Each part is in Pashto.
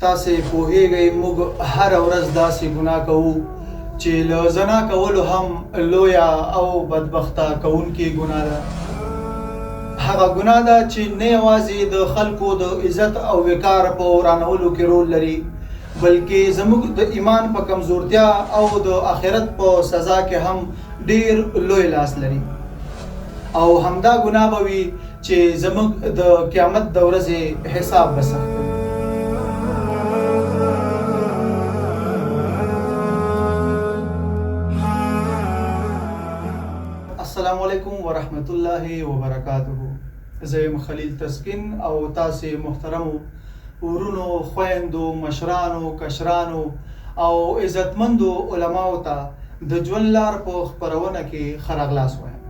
تاسې پوهیږئ موږ هره ورځ داسې ګناه کوو چې له زنا کولو هم لویه او بدبخته کوونکې ګناه ده. هغه ګناه ده چې نه یوازې د خلکو د عزت او وقار په ورانولو کې رول لري، بلکې زموږ د ایمان په کمزورتیا او د آخرت په سزا کې هم ډیر لوی لاس لري. او همدا ګناه به وي چې زموږ د قیامت د ورځې حساب به سخت وي. السلام علیکم ورحمت الله وبرکاته. زه یم خلیل تسکین او تاسې محترمو ورونو، خویندو، مشرانو، کشرانو او عزتمندو علماو ته د ژوند لار په خپرونه کې ښه راغلاست وایم.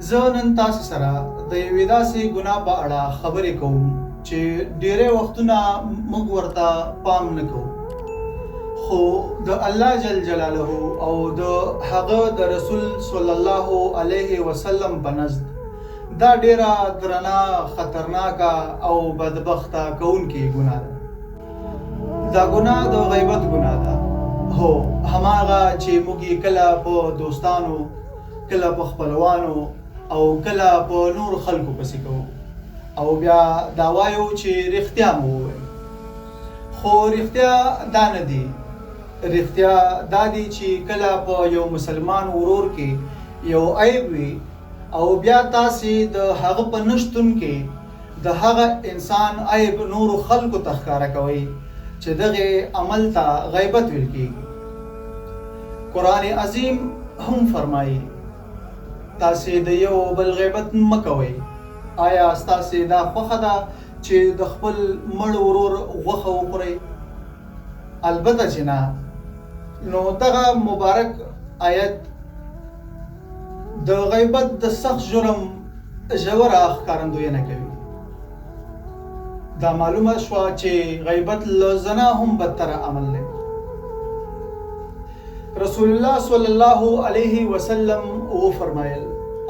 زه نن تاسو سره د یوې داسې ګناه په اړه خبرې کوم چې ډېری وختونه موږ ورته پام نه کوو، خو د الله جل جلاله او د هغه د رسول صلی الله علیه وسلم په نزد دا ډیره درنه، خطرناکه او بدبخته کوونکې ګناه ده. دا ګناه د غیبت ګناه ده. هو، هماغه چې موږ یې کله په دوستانو، کله په خپلوانو او کله په نور خلکو پسې کوو او بیا دا وایو چې رښتیا مو وویل. خو رښتیا دا نه دي. رښتیا دا دی چې کله په یو مسلمان ورور کې یو عیب وي او بیا تاسې د هغه په نشتون کې د هغه انسان عیب نورو خلکو ته ښکاره کوئ چې دغه عمل ته غیبت ویل کېږي. قرآن عظیم هم فرمایي تاسې د یو بل غیبت مه کوئ. آیا ستاسې دا خوښه ده چې د خپل مړ ورور غوښه وخورئ؟ البته چې نه. نو دغه مبارک آیت د غیبت د سخت جرم ژوره ښکارندویي کوي. دا معلومه شوه چې غیبت له زنا هم بدتره عمل دی. رسول الله صلی الله علیه وسلم وفرمایل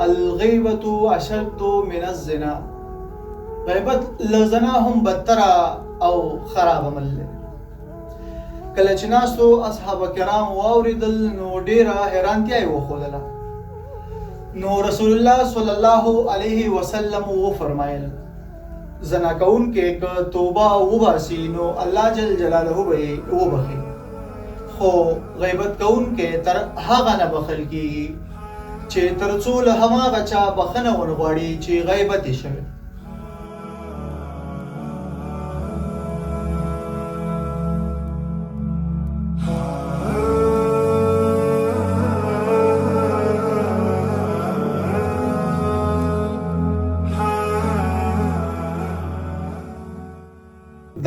الغیبة اشد من الزنا. غیبت له زنا هم بدتره او خراب عمل دی. کله چې ناستو اصحاب کرام واوریدل نو ډیره حیرانتیا یې وښودله. نو رسول الله صلی الله علیه وسلم وفرمایل زنا کوونکی که توبه وباسي نو الله جل جلاله به یې وبخي، خو غیبت کوونکی تر هغه نه بخل کېږي چې تر څو له هماغه چا بخښنه ونه غواړي چې غیبت یې شوی.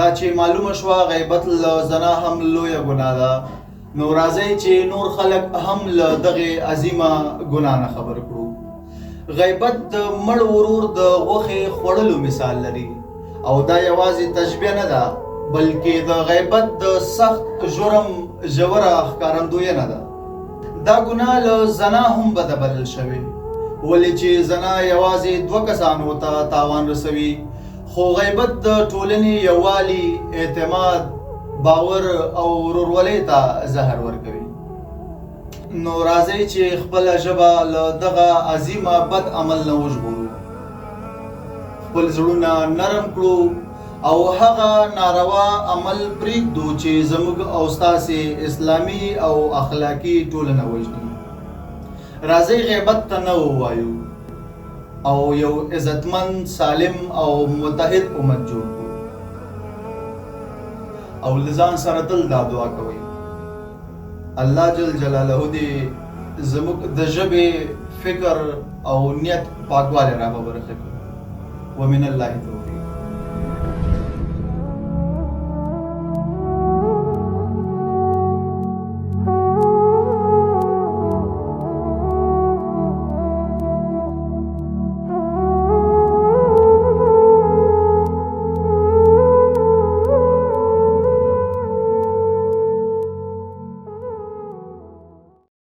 دا چې معلومه شوه غیبت له زنا هم لویه ګناه ده، نو راځئ چې نور خلک هم له دغې عظیمه ګناه نه خبر کړو. غیبت د مړ ورور د غوښې خوړلو مثال لري او دا یوازې تشبیه نه ده، بلکې د غیبت د سخت جرم ژوره ښکارندویه ده. دا ګناه له زنا هم بده بلل شوې، ولې چې زنا یوازې دوه کسانو ته تاوان رسوي، خو غیبت د ټولنې یووالي، اعتماد، باور او ورورولۍ ته زهر ورکوي. نو راځئ چې خپله ژبه له دغه عظیمه بد عمل نه وژغورو، خپل زړونه نرم کړو او هغه ناروا عمل پرېږدو چې زموږ او ستاسې اسلامي او اخلاقي ټولنه وژني. راځئ غیبت ته نه ووایو او یو عزتمند، سالم او متحد امت جوړ کړو. او له ځان سره تل دا دعا کوئ الله جل جلاله دې زموږ د ژبې، فکر او نیت پاکوالی را په برخه کړي. ومن الله توفیق.